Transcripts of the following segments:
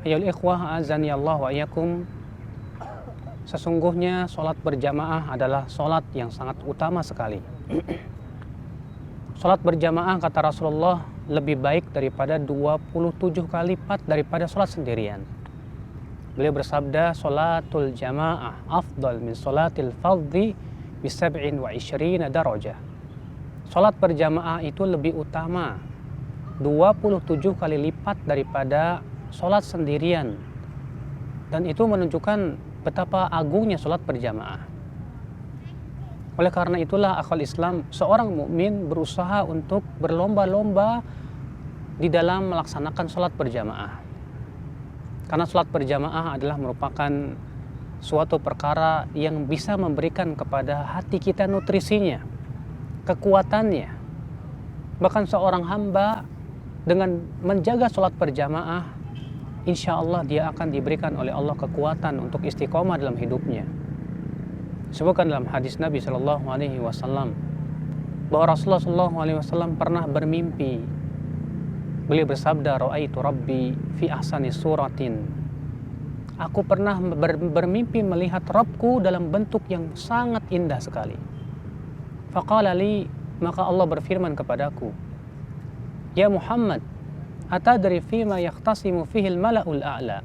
Ayyuhal ikhwah azani Allah wa iyyakum. Sesungguhnya sholat berjamaah adalah sholat yang sangat utama sekali. Sholat berjamaah kata Rasulullah lebih baik daripada 27 kali lipat daripada sholat sendirian. Beliau bersabda, sholatul jamaah afdal min sholatil fardhi bi 27 darajah. Sholat berjamaah itu lebih utama 27 kali lipat daripada sholat sendirian. Dan itu menunjukkan betapa agungnya sholat berjamaah. Oleh karena itulah akal Islam, seorang mukmin berusaha untuk berlomba-lomba di dalam melaksanakan sholat berjamaah. Karena sholat berjamaah adalah merupakan suatu perkara yang bisa memberikan kepada hati kita nutrisinya, kekuatannya. Bahkan seorang hamba dengan menjaga sholat berjamaah, insya Allah dia akan diberikan oleh Allah kekuatan untuk istiqomah dalam hidupnya. Disebutkan dalam hadis Nabi SAW bahwa Rasulullah SAW pernah bermimpi. Beliau bersabda, ra'aitu rabbi fi ahsani suratin. Aku pernah bermimpi melihat Rabbku dalam bentuk yang sangat indah sekali. Faqala li, maka Allah berfirman kepadaku, ya Muhammad, atadri fima yakhtasimu fihil mala'ul a'la.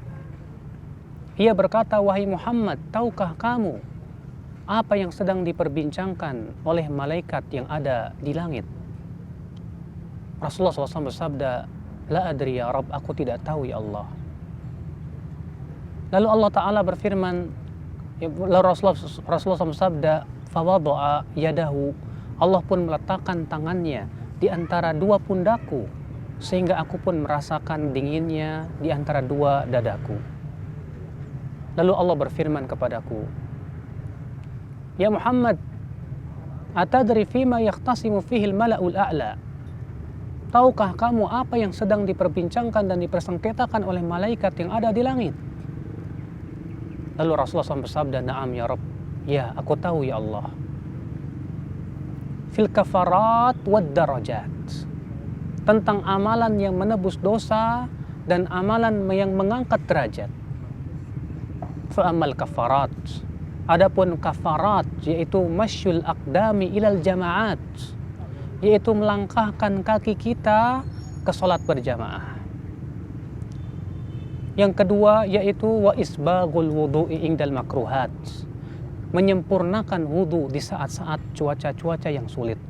Ia berkata, wahai Muhammad, tahukah kamu apa yang sedang diperbincangkan oleh malaikat yang ada di langit? Rasulullah SAW bersabda, la adri ya Rabb, aku tidak tahu ya Allah. Lalu Allah Ta'ala berfirman, lalu Rasulullah SAW bersabda, fawadu'a yadahu, Allah pun meletakkan tangannya di antara dua pundaku, sehingga aku pun merasakan dinginnya di antara dua dadaku. Lalu Allah berfirman kepadaku, ya Muhammad, atadri fima yakhtasimu fihil mala'ul a'la. Tahukah kamu apa yang sedang diperbincangkan dan dipersengketakan oleh malaikat yang ada di langit? Lalu Rasulullah SAW bersabda, na'am ya Rabb, ya aku tahu ya Allah. Fil kafarat wad darajat, tentang amalan yang menebus dosa dan amalan yang mengangkat derajat. Fa'amal kafarat, adapun kafarat yaitu masyul aqdami ilal jamaat, yaitu melangkahkan kaki kita ke sholat berjamaah. Yang kedua yaitu wa isbagul wudu'i indal makruhat, menyempurnakan wudu di saat-saat cuaca yang sulit,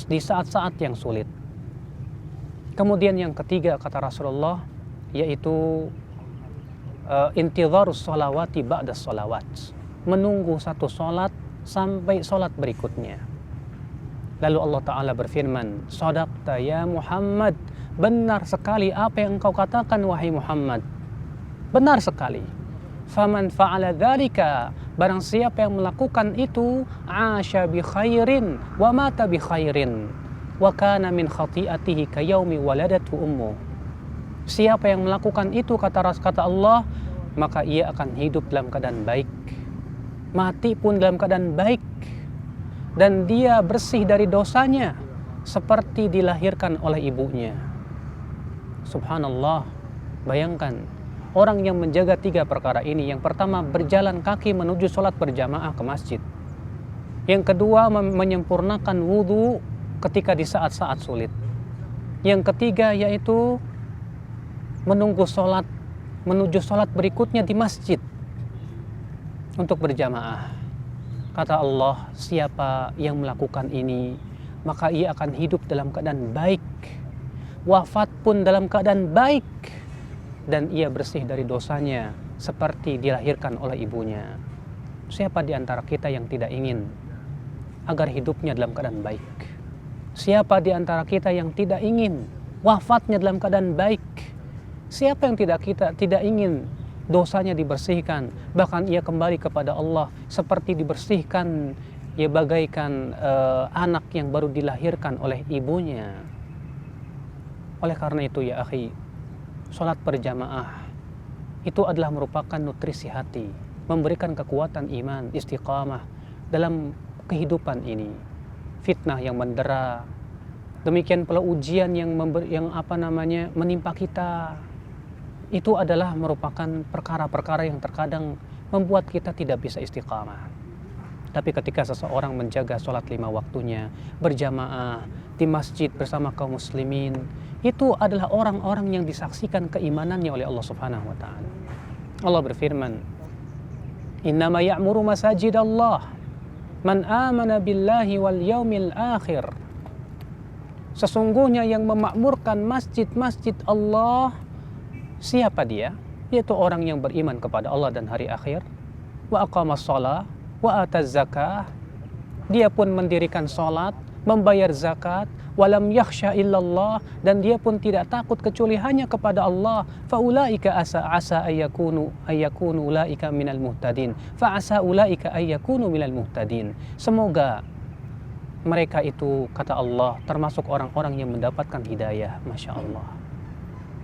di saat-saat yang sulit. Kemudian yang ketiga kata Rasulullah yaitu intidharus sholawati ba'da sholawat, menunggu satu sholat sampai sholat berikutnya. Lalu Allah Ta'ala berfirman, shadaqta ya Muhammad, benar sekali apa yang engkau katakan wahai Muhammad, benar sekali. Faman fa'ala dzalika, barang siapa yang melakukan itu, asya bi khairin wa mata bi khairin wa kana min khati'atihi ka yaumi waladatu ummu. Siapa yang melakukan itu kata Allah, maka ia akan hidup dalam keadaan baik, mati pun dalam keadaan baik, dan dia bersih dari dosanya seperti dilahirkan oleh ibunya. Subhanallah, bayangkan orang yang menjaga tiga perkara ini. Yang pertama, berjalan kaki menuju sholat berjamaah ke masjid. Yang kedua, menyempurnakan wudhu ketika di saat-saat sulit. Yang ketiga yaitu menunggu sholat, menuju sholat berikutnya di masjid untuk berjamaah. Kata Allah, siapa yang melakukan ini, maka ia akan hidup dalam keadaan baik, wafat pun dalam keadaan baik, dan ia bersih dari dosanya seperti dilahirkan oleh ibunya. Siapa di antara kita yang tidak ingin agar hidupnya dalam keadaan baik? Siapa di antara kita yang tidak ingin wafatnya dalam keadaan baik? Siapa yang tidak ingin dosanya dibersihkan, bahkan ia kembali kepada Allah seperti dibersihkan, ia bagaikan anak yang baru dilahirkan oleh ibunya. Oleh karena itu ya akhi, sholat berjamaah itu adalah merupakan nutrisi hati, memberikan kekuatan iman, istiqamah dalam kehidupan ini. Fitnah yang mendera, demikian pula ujian yang menimpa kita. itu adalah merupakan perkara-perkara yang terkadang membuat kita tidak bisa istiqamah. Tapi ketika seseorang menjaga sholat 5 waktunya, berjamaah di masjid bersama kaum muslimin, itu adalah orang-orang yang disaksikan keimanannya oleh Allah Subhanahu wa taala. Allah berfirman, "Innama ya'muru masajidallah man amana billahi wal yaumil akhir." Sesungguhnya yang memakmurkan masjid-masjid Allah, siapa dia? Yaitu orang yang beriman kepada Allah dan hari akhir, wa aqamas shalah wa ataz zakah. Dia pun mendirikan salat, membayar zakat, walam yakhsha illallah, dan dia pun tidak takut kecuali hanya kepada Allah. Faulaika asa ayyakunu ulaika minal muhtadin. Fa asa ulaika ayyakunu minal muhtadin. Semoga mereka itu, kata Allah, termasuk orang-orang yang mendapatkan hidayah. Masya Allah.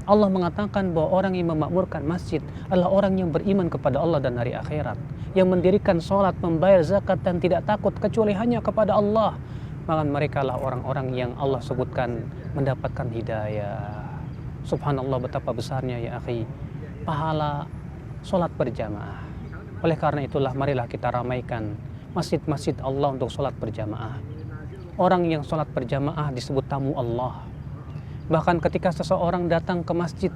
Allah mengatakan bahwa orang yang memakmurkan masjid adalah orang yang beriman kepada Allah dan hari akhirat, yang mendirikan sholat, membayar zakat, dan tidak takut kecuali hanya kepada Allah. Maka mereka lah orang-orang yang Allah sebutkan mendapatkan hidayah. Subhanallah, betapa besarnya ya akhi pahala sholat berjamaah. Oleh karena itulah marilah kita ramaikan masjid-masjid Allah untuk sholat berjamaah. Orang yang sholat berjamaah disebut tamu Allah. Bahkan ketika seseorang datang ke masjid,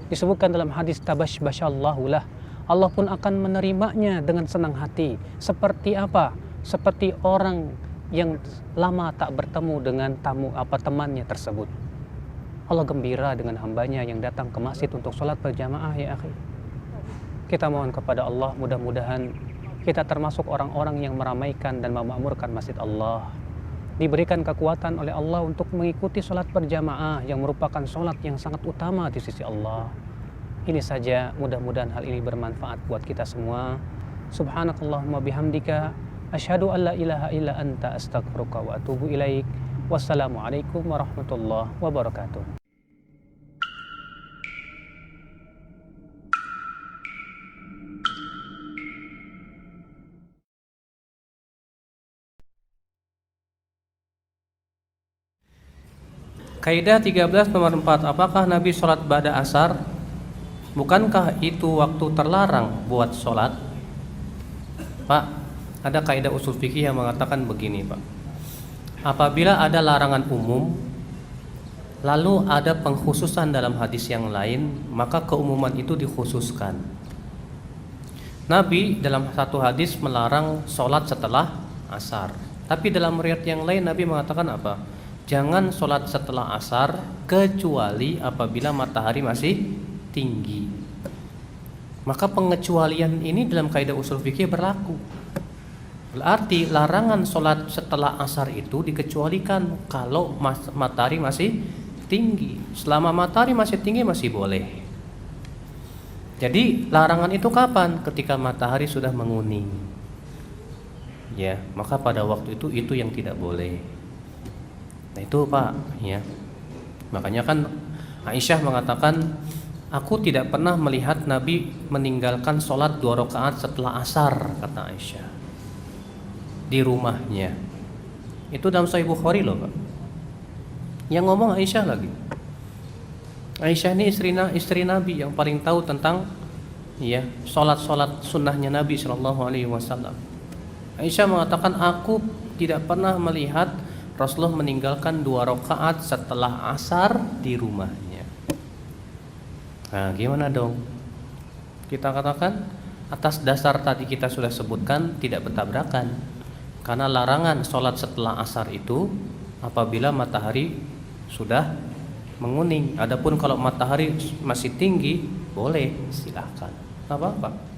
disebutkan dalam hadis tabashbashallahu lah, Allah pun akan menerimanya dengan senang hati. Seperti apa? Seperti orang yang lama tak bertemu dengan temannya tersebut. Allah gembira dengan hambanya yang datang ke masjid untuk sholat berjamaah ya akhi. Kita mohon kepada Allah, mudah-mudahan kita termasuk orang-orang yang meramaikan dan memakmurkan masjid Allah, diberikan kekuatan oleh Allah untuk mengikuti sholat berjamaah yang merupakan sholat yang sangat utama di sisi Allah. Ini saja, mudah-mudahan hal ini bermanfaat buat kita semua. Subhanakallahumma bihamdika, asyhadu an la ilaha illa anta, astaghfiruka wa atubu ilaik. Wassalamualaikum warahmatullahi wabarakatuh. Kaidah 13 nomor 4. Apakah Nabi sholat ba'da asar? Bukankah itu waktu terlarang buat sholat? Pak, ada kaidah usul fikih yang mengatakan begini, Pak. Apabila ada larangan umum, lalu ada pengkhususan dalam hadis yang lain, maka keumuman itu dikhususkan. Nabi dalam satu hadis melarang sholat setelah asar. Tapi dalam riwayat yang lain Nabi mengatakan apa? Jangan sholat setelah asar kecuali apabila matahari masih tinggi. Maka pengecualian ini dalam kaidah usul fikih berlaku. Berarti larangan sholat setelah asar itu dikecualikan kalau matahari masih tinggi. Selama matahari masih tinggi masih boleh. Jadi larangan itu kapan? Ketika matahari sudah menguning. Ya, maka pada waktu itu yang tidak boleh. Nah itu Pak, ya. Makanya kan Aisyah mengatakan, aku tidak pernah melihat Nabi meninggalkan sholat 2 rakaat setelah asar, kata Aisyah, di rumahnya. Itu dalam Sahih Bukhari loh Pak. Yang ngomong Aisyah lagi. Aisyah ini istri Nabi yang paling tahu tentang ya sholat sunnahnya Nabi Shallallahu Alaihi Wasallam. Aisyah mengatakan, aku tidak pernah melihat Rasulullah meninggalkan 2 rakaat setelah asar di rumahnya. Nah, gimana dong? Kita katakan atas dasar tadi kita sudah sebutkan tidak bertabrakan. Karena larangan sholat setelah asar itu apabila matahari sudah menguning. Adapun kalau matahari masih tinggi, boleh, silahkan, tidak apa-apa.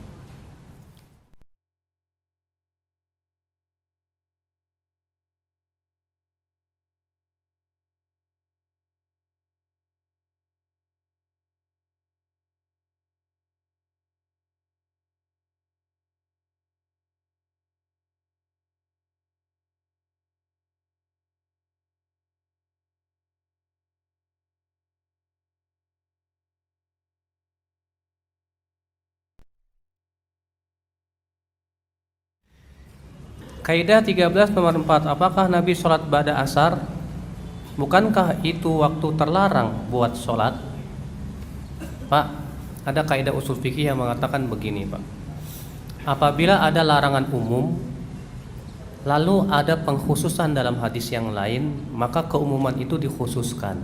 Kaidah 13 nomor 4. Apakah Nabi sholat ba'da asar? Bukankah itu waktu terlarang buat sholat? Pak, Ada kaidah usul fikih yang mengatakan begini, Pak. Apabila ada larangan umum, lalu ada pengkhususan dalam hadis yang lain, maka keumuman itu dikhususkan.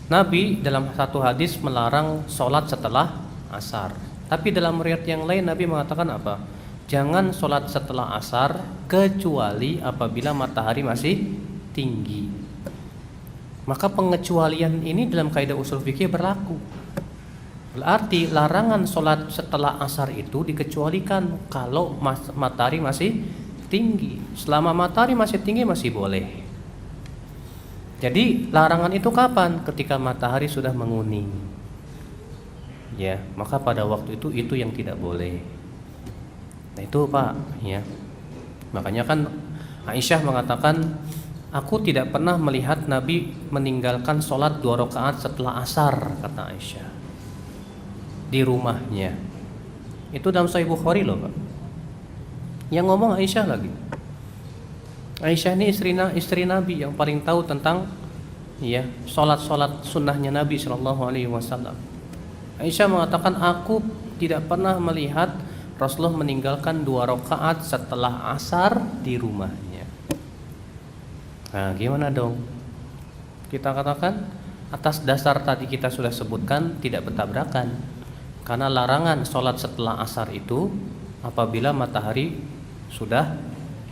Nabi dalam satu hadis melarang sholat setelah asar. Tapi dalam riwayat yang lain Nabi mengatakan apa? Jangan sholat setelah asar kecuali apabila matahari masih tinggi. Maka pengecualian ini dalam kaidah usul fikih berlaku. Berarti larangan sholat setelah asar itu dikecualikan kalau matahari masih tinggi. Selama matahari masih tinggi masih boleh. Jadi larangan itu kapan? Ketika matahari sudah menguning. Ya, maka pada waktu itu yang tidak boleh. Nah itu Pak, ya. Makanya kan Aisyah mengatakan, aku tidak pernah melihat Nabi meninggalkan sholat 2 rakaat setelah asar, kata Aisyah, di rumahnya. Itu dalam Sahih Bukhari loh Pak. Yang ngomong Aisyah lagi. Aisyah ini istri Nabi yang paling tahu tentang ya sholat sunnahnya Nabi Shallallahu Alaihi Wasallam. Aisyah mengatakan, aku tidak pernah melihat Rasulullah meninggalkan 2 rakaat setelah asar di rumahnya. Nah gimana dong? Kita katakan atas dasar tadi kita sudah sebutkan tidak bertabrakan. Karena larangan sholat setelah asar itu apabila matahari sudah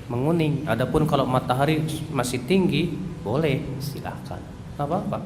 menguning. Adapun kalau matahari masih tinggi, boleh, silakan, nggak apa-apa.